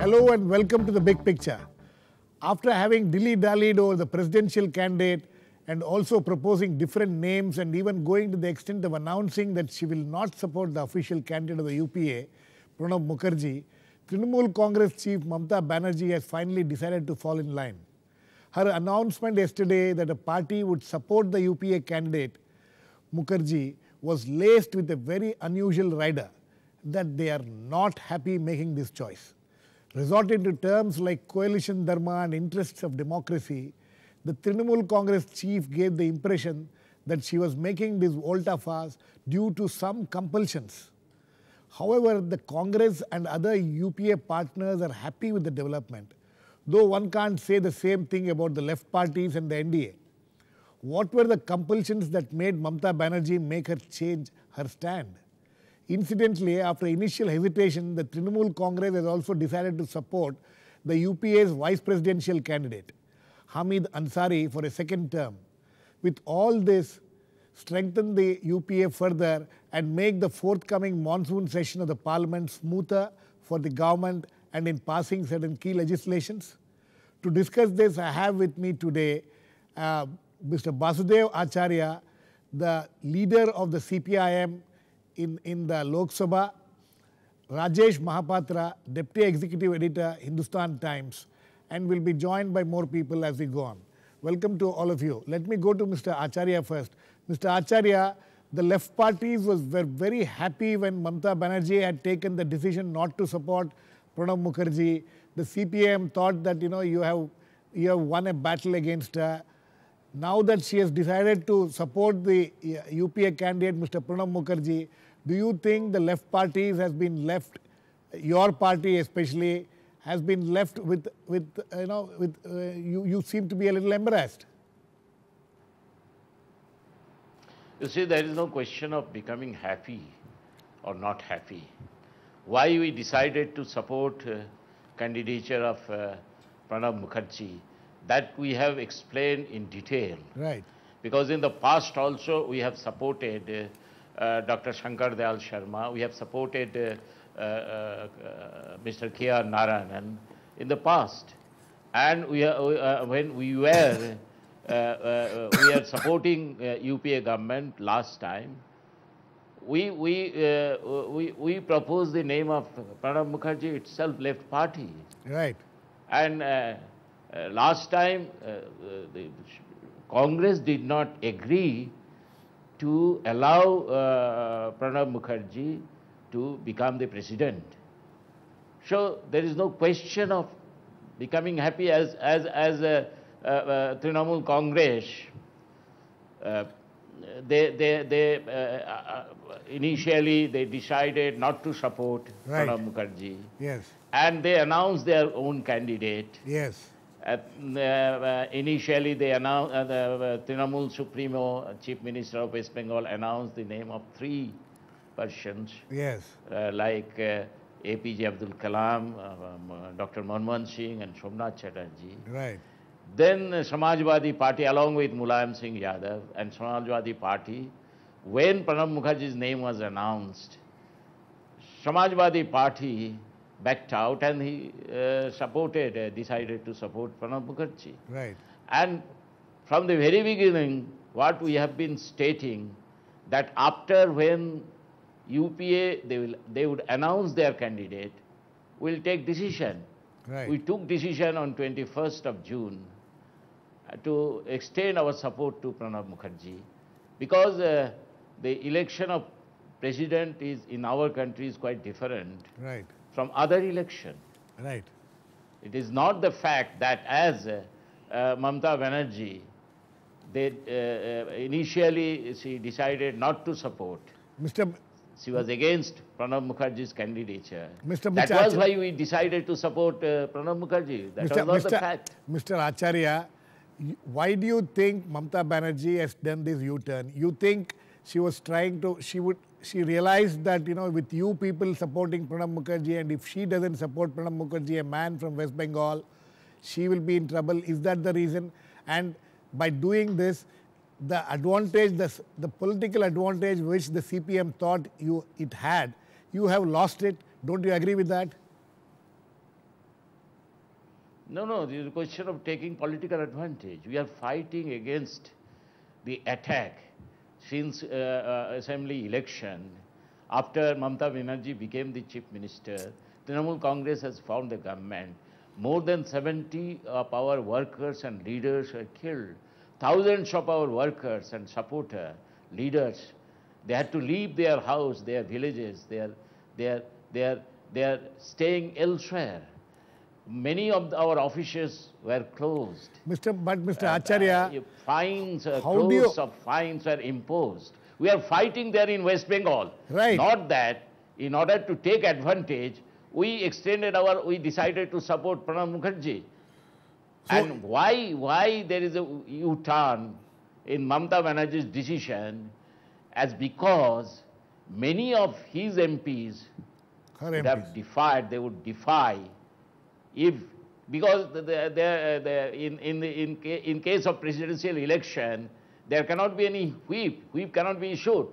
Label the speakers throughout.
Speaker 1: Hello and welcome to the big picture. After having dilly-dallied over the presidential candidate and also proposing different names and even going to the extent of announcing that she will not support the official candidate of the UPA, Pranab Mukherjee, Trinamool Congress chief Mamta Banerjee has finally decided to fall in line. Her announcement yesterday that a party would support the UPA candidate, Mukherjee, was laced with a very unusual rider that they are not happy making this choice. Resorting to terms like coalition dharma and interests of democracy, the Trinamool Congress chief gave the impression that she was making this volte-face due to some compulsions. However, the Congress and other UPA partners are happy with the development, though one can't say the same thing about the left parties and the NDA. What were the compulsions that made Mamta Banerjee make her change her stand? Incidentally, after initial hesitation, the Trinamool Congress has also decided to support the UPA's vice presidential candidate, Hamid Ansari, for a second term. With all this, strengthen the UPA further and make the forthcoming monsoon session of the parliament smoother for the government and in passing certain key legislations? To discuss this, I have with me today Mr. Basudev Acharya, the leader of the CPIM in the Lok Sabha, Rajesh Mahapatra, Deputy Executive Editor, Hindustan Times, and will be joined by more people as we go on. Welcome to all of you. Let me go to Mr. Acharya first. Mr. Acharya, the left parties were very happy when Mamta Banerjee had taken the decision not to support Pranab Mukherjee. The CPIM thought that you have won a battle against her. Now that she has decided to support the UPA candidate, Mr. Pranab Mukherjee, do you think the left parties has been left, your party especially, has been left you seem to be a little embarrassed?
Speaker 2: You see, there is no question of becoming happy or not happy. Why we decided to support candidature of Pranab Mukherjee, that we have explained in detail.
Speaker 1: Right.
Speaker 2: Because in the past also we have supported Dr. Shankar Dayal Sharma, we have supported Mr. K.R. Narayanan in the past. And when we were supporting UPA government last time, we proposed the name of Pranab Mukherjee itself, left party.
Speaker 1: Right.
Speaker 2: And last time the Congress did not agree to allow Pranab Mukherjee to become the president. So there is no question of becoming happy as Trinamool Congress. Initially they decided not to support Pranab Mukherjee.
Speaker 1: Yes.
Speaker 2: And they announced their own candidate.
Speaker 1: Yes.
Speaker 2: Initially, they announced the Trinamool Supremo, Chief Minister of West Bengal, announced the name of 3 persons.
Speaker 1: Yes.
Speaker 2: Like APJ Abdul Kalam, Dr. Manmohan Singh, and Somnath Chatterjee.
Speaker 1: Right.
Speaker 2: Then Samajwadi Party, along with Mulayam Singh Yadav, and Samajwadi Party, when Pranab Mukherjee's name was announced, Samajwadi Party backed out and he decided to support Pranab Mukherjee.
Speaker 1: Right.
Speaker 2: And from the very beginning, what we have been stating, that after when UPA, they would announce their candidate, we'll take decision.
Speaker 1: Right.
Speaker 2: We took decision on 21st of June to extend our support to Pranab Mukherjee, because the election of president is in our country is quite different.
Speaker 1: Right.
Speaker 2: From other election.
Speaker 1: Right.
Speaker 2: It is not the fact that as Mamta Banerjee, initially she decided not to support. She was against Pranab Mukherjee's candidature. That was why we decided to support Pranab Mukherjee. That was not the fact.
Speaker 1: Mr. Acharya, why do you think Mamta Banerjee has done this U-turn? You think she was trying to, she realized that, with you people supporting Pranab Mukherjee, and if she doesn't support Pranab Mukherjee, a man from West Bengal, she will be in trouble. Is that the reason? And by doing this, the advantage, the political advantage which the CPM thought it had, you have lost it. Don't you agree with that?
Speaker 2: No, no, this is a question of taking political advantage. We are fighting against the attack since assembly election. After Mamta Banerjee became the chief minister, Trinamool Congress has formed the government. More than 70 of our workers and leaders were killed. Thousands of our workers and supporters, leaders, they had to leave their house, their villages, they are staying elsewhere. Many of our offices were closed.
Speaker 1: Mr. Acharya,
Speaker 2: Fines,
Speaker 1: how do you...
Speaker 2: crores of fines were imposed. We are fighting there in West Bengal.
Speaker 1: Right.
Speaker 2: Not that, in order to take advantage, we decided to support Pranab Mukherjee. So, and why there is a U-turn in Mamta Banerjee's decision, as because many of his MPs would have defied, they would defy, if, because in case of presidential election, there cannot be any whip cannot be issued.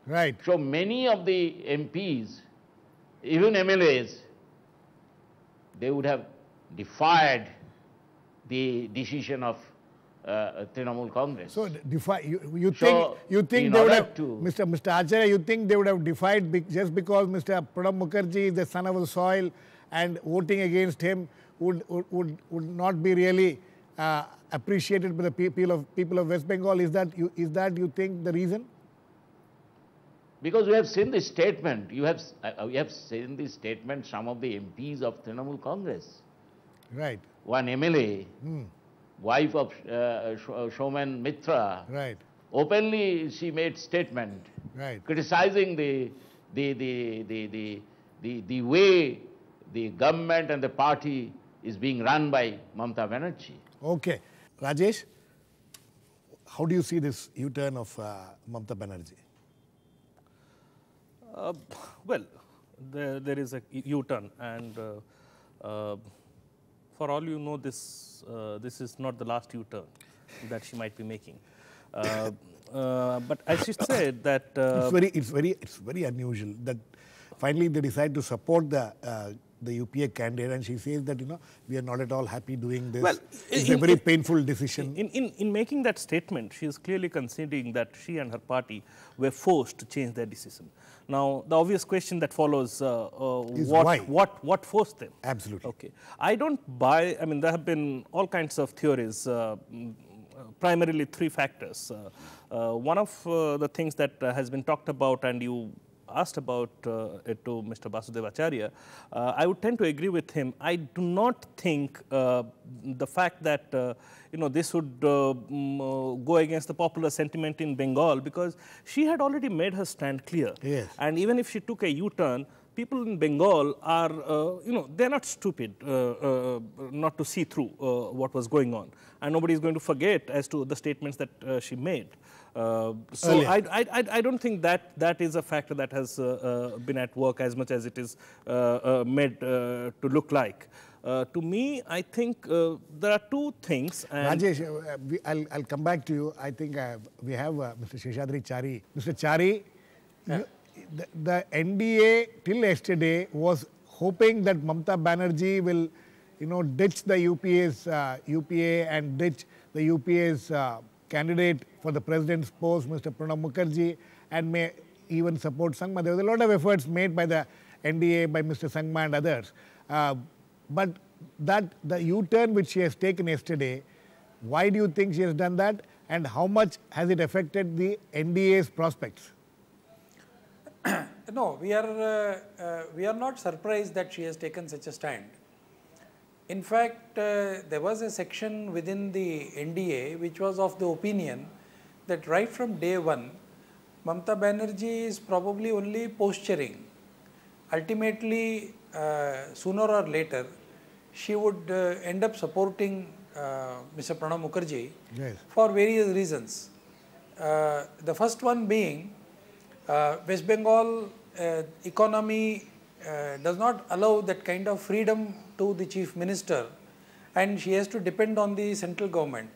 Speaker 1: Right.
Speaker 2: So many of the MPs, even MLAs, they would have defied the decision of Trinamool Congress.
Speaker 1: So you think they would have, Mr. Acharya, you think they would have defied just because Mr. Pranab Mukherjee is the son of the soil and voting against him would not be really appreciated by the people of West Bengal? Is that you think the reason?
Speaker 2: Because we have seen the statement. We have seen the statement. Some of the MPs of Trinamool Congress.
Speaker 1: Right.
Speaker 2: One MLA, wife of Showman Mitra.
Speaker 1: Right.
Speaker 2: Openly, she made statement.
Speaker 1: Right.
Speaker 2: Criticizing the way the government and the party is being run by Mamta Banerjee.
Speaker 1: Okay. Rajesh, how do you see this U-turn of Mamta Banerjee?
Speaker 3: Well, there is a U-turn, and for all you know, this is not the last U-turn that she might be making. But as she said that
Speaker 1: it's very unusual that finally they decide to support the UPA candidate, and she says that we are not at all happy doing this. Well, it's a very painful decision.
Speaker 3: In making that statement, she is clearly conceding that she and her party were forced to change their decision. Now, the obvious question that follows, what forced them?
Speaker 1: Absolutely.
Speaker 3: Okay. I don't buy, I mean, there have been all kinds of theories, primarily three factors. One of the things that has been talked about, and you asked about it to Mr. Basudev Acharya, I would tend to agree with him. I do not think the fact that this would go against the popular sentiment in Bengal, because she had already made her stand clear.
Speaker 1: Yes.
Speaker 3: And even if she took a U-turn, people in Bengal are, they're not stupid not to see through what was going on. And nobody is going to forget as to the statements that she made. So I don't think that is a factor that has been at work as much as it is made to look like. To me, I think there are two things. And
Speaker 1: Rajesh, I'll come back to you. I think we have Mr. Sheshadri Chari. Mr. Chari, the NDA till yesterday was hoping that Mamta Banerjee will, ditch the UPA and ditch the UPA's candidate for the president's post, Mr. Pranab Mukherjee, and may even support Sangma. There was a lot of efforts made by the NDA, by Mr. Sangma and others. But the U-turn which she has taken yesterday, why do you think she has done that, and how much has it affected the NDA's prospects?
Speaker 4: No, we are not surprised that she has taken such a stand. In fact, there was a section within the NDA which was of the opinion that right from day one, Mamta Banerjee is probably only posturing. Ultimately, sooner or later, she would end up supporting Mr. Pranab Mukherjee for various reasons. The first one being, West Bengal economy does not allow that kind of freedom to the chief minister, and she has to depend on the central government.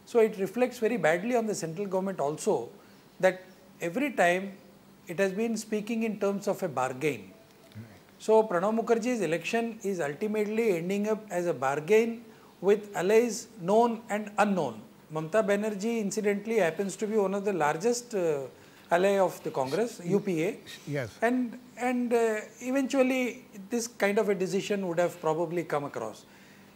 Speaker 4: So it reflects very badly on the central government also, that every time it has been speaking in terms of a bargain. So Pranab Mukherjee's election is ultimately ending up as a bargain with allies known and unknown. Mamta Banerjee incidentally happens to be one of the largest ally of the Congress, UPA.
Speaker 1: Yes.
Speaker 4: And eventually this kind of a decision would have probably come across.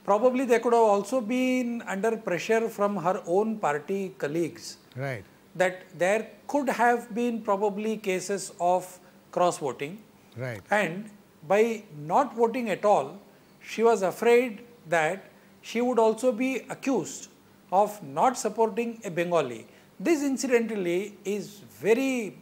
Speaker 4: Probably they could have also been under pressure from her own party colleagues.
Speaker 1: Right.
Speaker 4: That there could have been probably cases of cross voting.
Speaker 1: Right.
Speaker 4: And by not voting at all, she was afraid that she would also be accused of not supporting a Bengali. This incidentally is very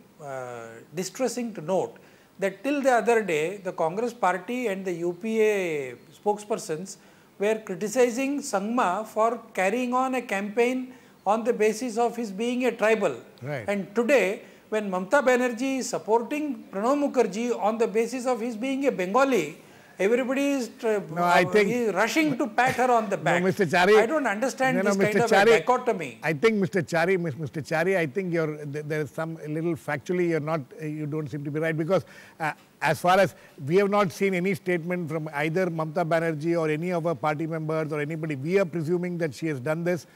Speaker 4: distressing to note that till the other day, the Congress party and the UPA spokespersons were criticizing Sangma for carrying on a campaign on the basis of his being a tribal.
Speaker 1: Right.
Speaker 4: And today, when Mamta Banerjee is supporting Pranab Mukherjee on the basis of his being a Bengali, everybody is rushing to pat her on the back.
Speaker 1: No, Mr. Chari,
Speaker 4: I don't understand this kind of a dichotomy.
Speaker 1: I think Mr. Chari, I think there is some little factually you don't seem to be right, because as far as we have not seen any statement from either Mamta Banerjee or any of her party members or anybody. We are presuming that she has done this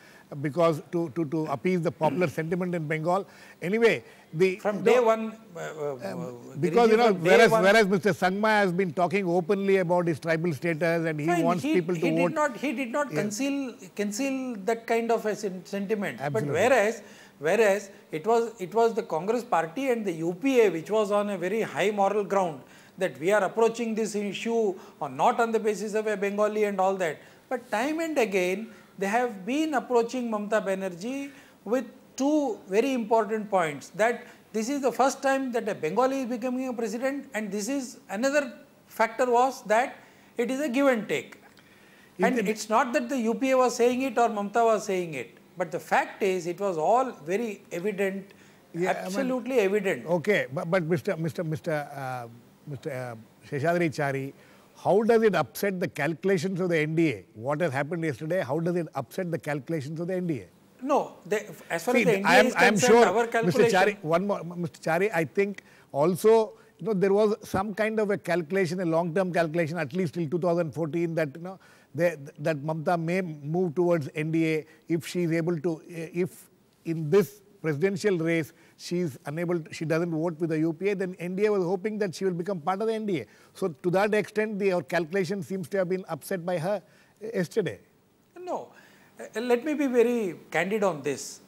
Speaker 1: because to appease the popular sentiment in Bengal. Anyway,
Speaker 4: from day one,
Speaker 1: because whereas Mr. Sangma has been talking openly about his tribal status and he wants people to vote.
Speaker 4: He did not conceal that kind of a sentiment.
Speaker 1: Absolutely.
Speaker 4: But whereas it was the Congress party and the UPA which was on a very high moral ground that we are approaching this issue not on the basis of a Bengali and all that. But time and again, they have been approaching Mamta Banerjee with two very important points, that this is the first time that a Bengali is becoming a president, and this is another factor was that it is a give and take. And it's not that the UPA was saying it or Mamta was saying it, but the fact is it was all very evident, absolutely evident.
Speaker 1: Okay, but Mr. Seshadri Chari, how does it upset the calculations of the NDA? What has happened yesterday, how does it upset the calculations of the NDA?
Speaker 4: No, as far as the NDA is concerned,
Speaker 1: sure,
Speaker 4: our calculation...
Speaker 1: Mr. Chari, one more, Mr. Chari, I think also, there was some kind of a calculation, a long-term calculation, at least till 2014, that, that Mamta may move towards NDA if she is able to, if in this presidential race, she doesn't vote with the UPA, then NDA was hoping that she will become part of the NDA. So to that extent, our calculation seems to have been upset by her yesterday.
Speaker 4: No. Let me be very candid on this.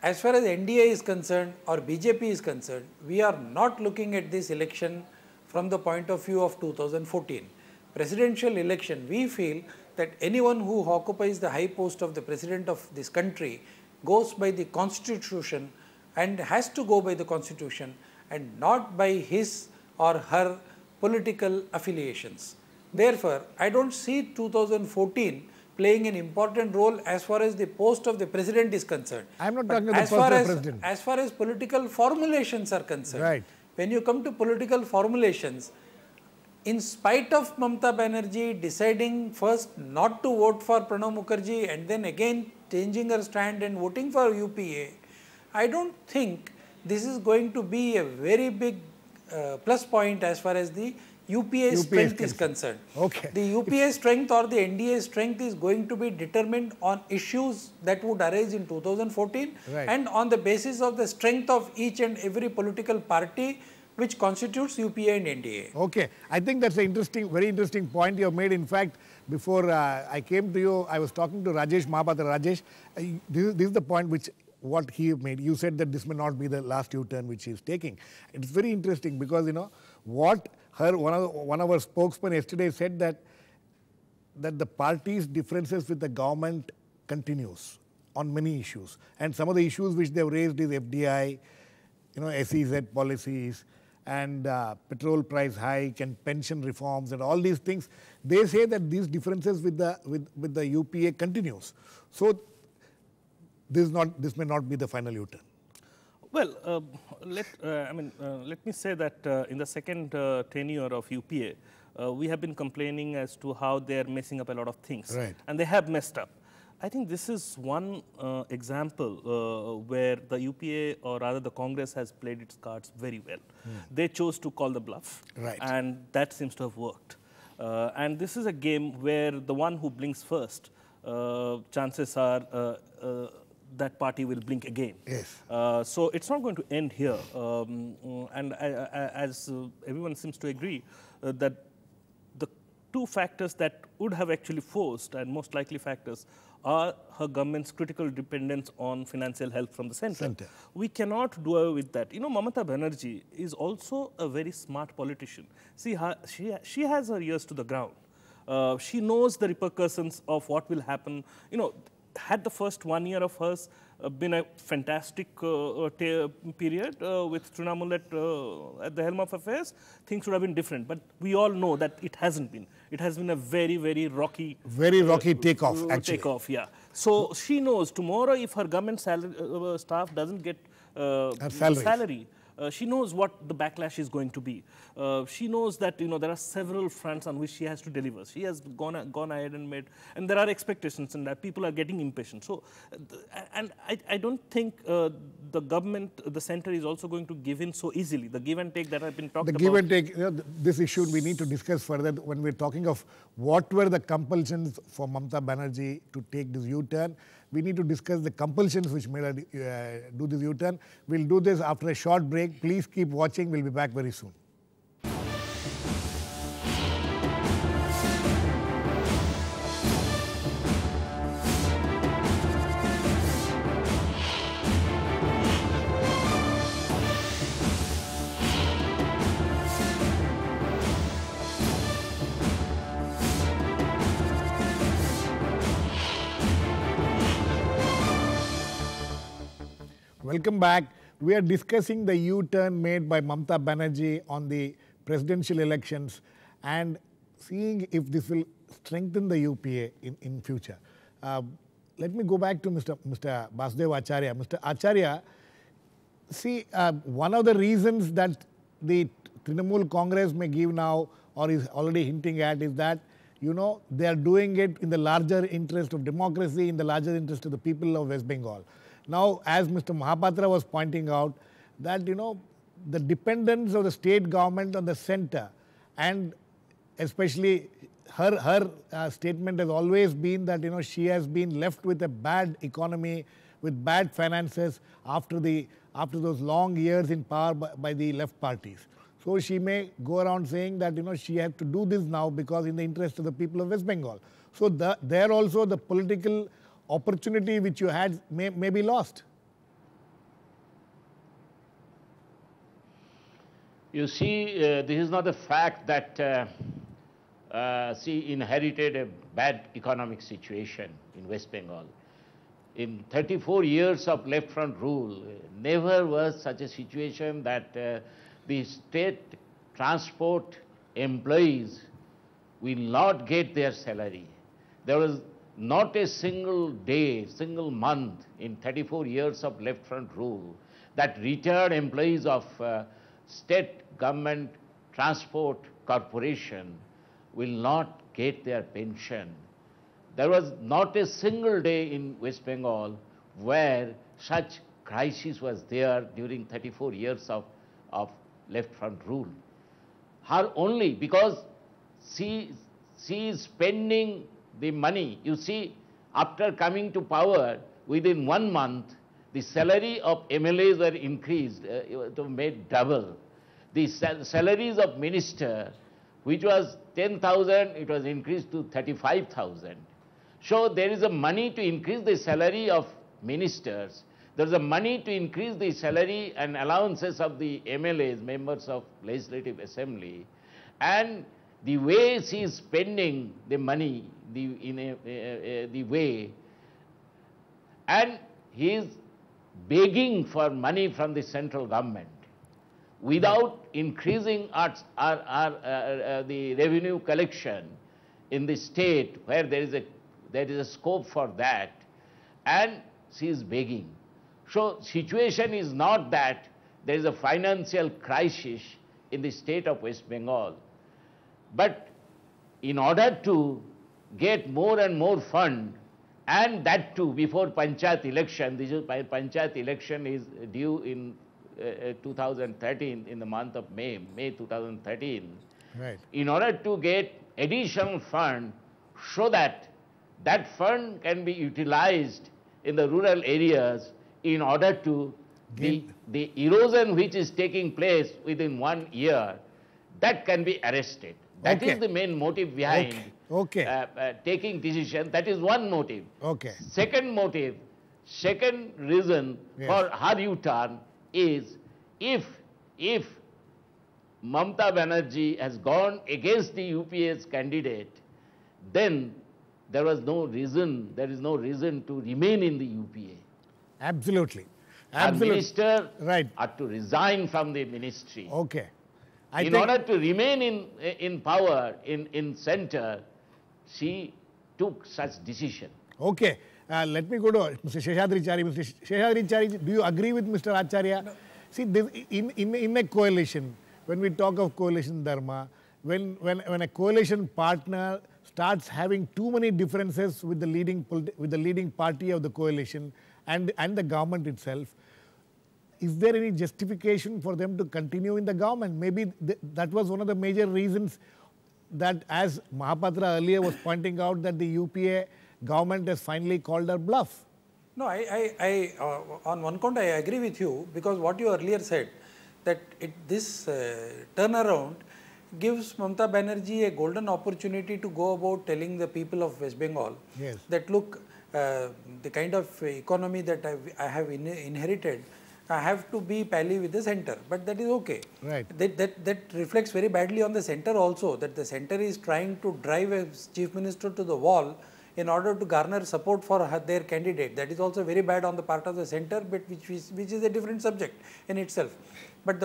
Speaker 4: As far as NDA is concerned or BJP is concerned, we are not looking at this election from the point of view of 2014. Presidential election, we feel that anyone who occupies the high post of the president of this country goes by the constitution and has to go by the constitution and not by his or her political affiliations. Therefore, I don't see 2014 playing an important role as far as the post of the president is concerned.
Speaker 1: I am not talking about the post of the president.
Speaker 4: As far as political formulations are concerned,
Speaker 1: right.
Speaker 4: When you come to political formulations, in spite of Mamta Banerjee deciding first not to vote for Pranab Mukherjee and then again changing her stand and voting for UPA, I don't think this is going to be a very big plus point as far as the UPA strength is concerned.
Speaker 1: Okay.
Speaker 4: The UPA strength or the NDA strength is going to be determined on issues that would arise in 2014
Speaker 1: right.
Speaker 4: and on the basis of the strength of each and every political party which constitutes UPA and NDA.
Speaker 1: Okay. I think that's an very interesting point you have made. In fact, before I came to you, I was talking to Rajesh Mahapatra. Rajesh, this is the point what he made. You said that this may not be the last U-turn which he is taking. It's very interesting because, what one of our spokesmen yesterday said that the party's differences with the government continues on many issues. And some of the issues which they have raised is FDI, SEZ policies, and petrol price hike and pension reforms and all these things. They say that these differences with the UPA continues. So this may not be the final U-turn.
Speaker 3: Well, let me say that in the second tenure of UPA, we have been complaining as to how they are messing up a lot of things.
Speaker 1: Right.
Speaker 3: And they have messed up. I think this is one example where the UPA, or rather the Congress, has played its cards very well. They chose to call the bluff.
Speaker 1: Right.
Speaker 3: And that seems to have worked. And this is a game where the one who blinks first chances are that party will blink again.
Speaker 1: Yes.
Speaker 3: So it's not going to end here. As everyone seems to agree, that the two factors that would have actually forced, and most likely factors, are her government's critical dependence on financial help from the center. We cannot do away with that. You know, Mamta Banerjee is also a very smart politician. See, she has her ears to the ground. She knows the repercussions of what will happen. You know, had the first 1 year of hers been a fantastic period with Trinamool at the helm of affairs, things would have been different. But we all know that it hasn't been. It has been a very, very rocky...
Speaker 1: Very rocky takeoff, actually.
Speaker 3: Takeoff, yeah. So she knows tomorrow if her government staff doesn't get salary, she knows what the backlash is going to be. She knows that, you know, there are several fronts on which she has to deliver. She has gone ahead and made, and there are expectations, and that people are getting impatient. So, and I don't think the government, the center is also going to give in so easily. The give and take that have been talked about.
Speaker 1: The give and take, you know, this issue we need to discuss further when we're talking of what were the compulsions for Mamta Banerjee to take this U-turn. We need to discuss the compulsions which made her do this U-turn. We'll do this after a short break. Please keep watching. We'll be back very soon. Welcome back. We are discussing the U-turn made by Mamta Banerjee on the presidential elections and seeing if this will strengthen the UPA in future. Let me go back to Mr. Basudev Acharya. Mr. Acharya, see, one of the reasons that the Trinamool Congress may give now or is already hinting at is that, you know, they are doing it in the larger interest of democracy, in the larger interest of the people of West Bengal. Now, as Mr. Mahapatra was pointing out, that, you know, the dependence of the state government on the center, and especially her statement has always been that, you know, she has been left with a bad economy, with bad finances after those long years in power by the left parties. So she may go around saying that, you know, she has to do this now because in the interest of the people of West Bengal. So there also the political opportunity which you had may be lost.
Speaker 2: You see, this is not the fact that she inherited a bad economic situation in West Bengal. In 34 years of left front rule, never was such a situation that the state transport employees will not get their salary. There was not a single day, single month in 34 years of left front rule that retired employees of state government transport corporation will not get their pension. There was not a single day in West Bengal where such crisis was there during 34 years of left front rule. Her only, because she is spending the money. You see, after coming to power, within 1 month, the salary of MLAs were increased, made double. The salaries of minister, which was 10,000, it was increased to 35,000. So there is a money to increase the salary of ministers. There is a money to increase the salary and allowances of the MLAs, members of Legislative Assembly. And the way she is spending the money, the way, and he is begging for money from the central government without increasing the revenue collection in the state where there is a scope for that, and she is begging. So situation is not that there is a financial crisis in the state of West Bengal, but in order to get more and more fund, and that too before Panchayat election, this is Panchayat election is due in 2013, in the month of May 2013.
Speaker 1: Right.
Speaker 2: In order to get additional fund so that that fund can be utilized in the rural areas in order to the erosion which is taking place within 1 year, that can be arrested. That is the main motive behind taking decision. That is one motive. Second motive, second reason for her U-turn is if Mamta Banerjee has gone against the UPA's candidate, then there is no reason to remain in the UPA.
Speaker 1: Absolutely.
Speaker 2: Our minister had to resign from the ministry. In order to remain in power, in center, she took such decision.
Speaker 1: Let me go to Mr. Seshadri-Chari. Mr. Seshadri-Chari, do you agree with Mr. Acharya? No. See, this, in a coalition, when we talk of coalition dharma, when a coalition partner starts having too many differences with the leading party of the coalition and the government itself, is there any justification for them to continue in the government? Maybe that was one of the major reasons that, as Mahapatra earlier was pointing out, that the UPA government has finally called her bluff.
Speaker 4: No, on one count I agree with you, because what you earlier said, that this turnaround gives Mamta Banerjee a golden opportunity to go about telling the people of West Bengal that look, the kind of economy that I have inherited, I have to be pally with the center, but that is okay. That reflects very badly on the center also, that the center is trying to drive a chief minister to the wall in order to garner support for their candidate. That is also very bad on the part of the center, but which is a different subject in itself. But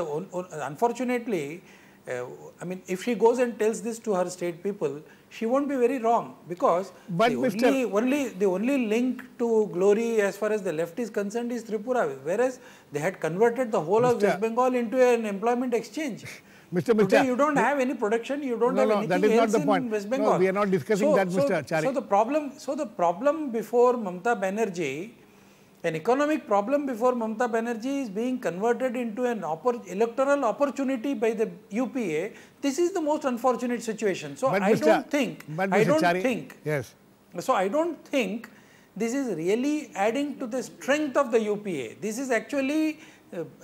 Speaker 4: unfortunately, I mean, if she goes and tells this to her state people, she won't be very wrong, because the only link to glory as far as the left is concerned is Tripura, whereas they had converted the whole of West Bengal into an employment exchange. Today you don't have any production, you don't have anything
Speaker 1: that is
Speaker 4: else
Speaker 1: not the point.
Speaker 4: in West Bengal.
Speaker 1: No, we are not discussing that, Mr. Achari.
Speaker 4: So the problem before Mamta Banerjee, an economic problem before Mamta Banerjee is being converted into an electoral opportunity by the UPA. This is the most unfortunate situation. So I don't think this is really adding to the strength of the UPA. This is actually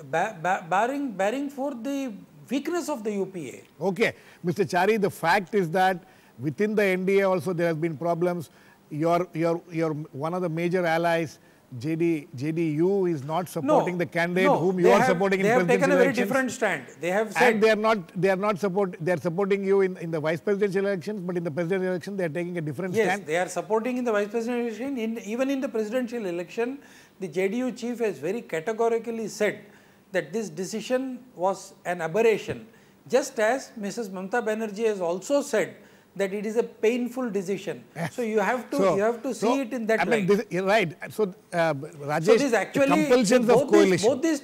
Speaker 4: bearing for the weakness of the UPA.
Speaker 1: Mr. Chari, the fact is that within the NDA also there have been problems. Your one of the major allies, JDU, is not supporting the candidate whom you are supporting in presidential elections.
Speaker 4: They have taken a very different stand. They have said,
Speaker 1: and they are supporting you in the vice presidential elections, but in the presidential election they are taking a different stand.
Speaker 4: Yes, they are supporting in the vice presidential election. Even in the presidential election, the JDU chief has very categorically said that this decision was an aberration, just as Mrs. Mamta Banerjee has also said that it is a painful decision. So you have to see it in that light.
Speaker 1: So Rajesh,
Speaker 4: so this actually,
Speaker 1: compulsions of coalition.
Speaker 4: Both these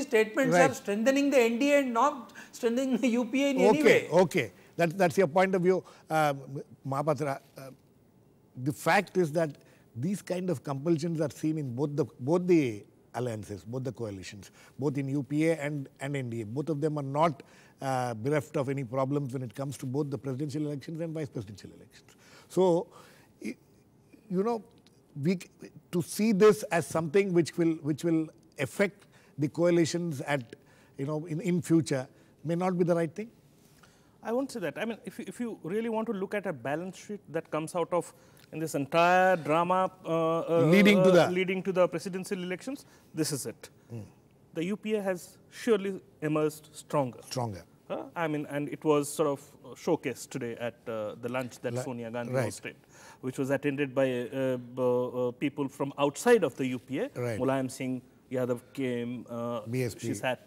Speaker 4: statements are strengthening the NDA and not strengthening the UPA in any way.
Speaker 1: That's your point of view, Mahapatra. The fact is that these kind of compulsions are seen in both the alliances, both the coalitions, both in UPA and NDA. Both of them are not bereft of any problems when it comes to both the presidential elections and vice presidential elections. So, you know, to see this as something which will affect the coalitions in future may not be the right thing.
Speaker 3: I won't say that. I mean, if you really want to look at a balance sheet that comes out of in this entire drama
Speaker 1: leading
Speaker 3: to the presidential elections, this is it. The UPA has surely emerged stronger. I mean, and it was sort of showcased today at the lunch that Sonia Gandhi hosted, which was attended by people from outside of the UPA. Mulayam Singh Yadav came,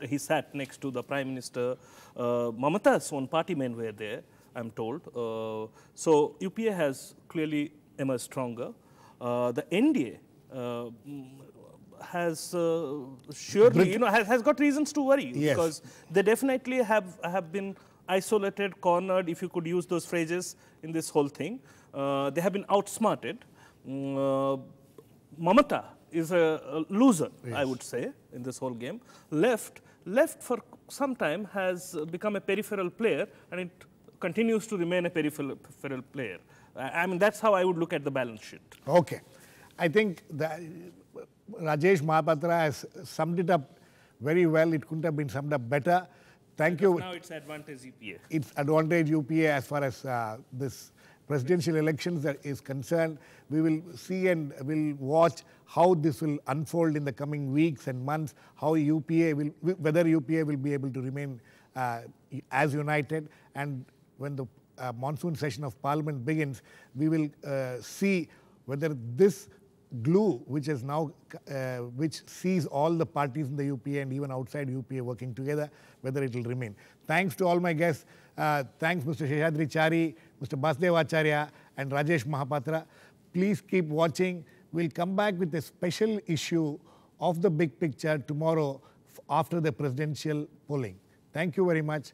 Speaker 3: he sat next to the Prime Minister. Mamata's own party men were there, I'm told. So UPA has clearly emerged stronger. The NDA has surely, has got reasons to worry, because they definitely have been isolated, cornered, if you could use those phrases, in this whole thing. They have been outsmarted. Mamata is a loser, I would say, in this whole game. Left for some time has become a peripheral player, and it continues to remain a peripheral player. I mean, that's how I would look at the balance sheet.
Speaker 1: Okay. I think that Rajesh Mahapatra has summed it up very well. It couldn't have been summed up better. Thank you.
Speaker 3: Now it's advantage UPA.
Speaker 1: It's advantage UPA as far as this presidential elections is concerned. We will see and we'll watch how this will unfold in the coming weeks and months, how UPA will, whether UPA will be able to remain as united. And when the monsoon session of Parliament begins, we will see whether this glue, which is now, which sees all the parties in the UPA and even outside UPA working together, whether it will remain. Thanks to all my guests. Thanks Mr. Sheshadri Chari, Mr. Basdev Acharya and Rajesh Mahapatra. Please keep watching. We'll come back with a special issue of the big picture tomorrow after the presidential polling. Thank you very much.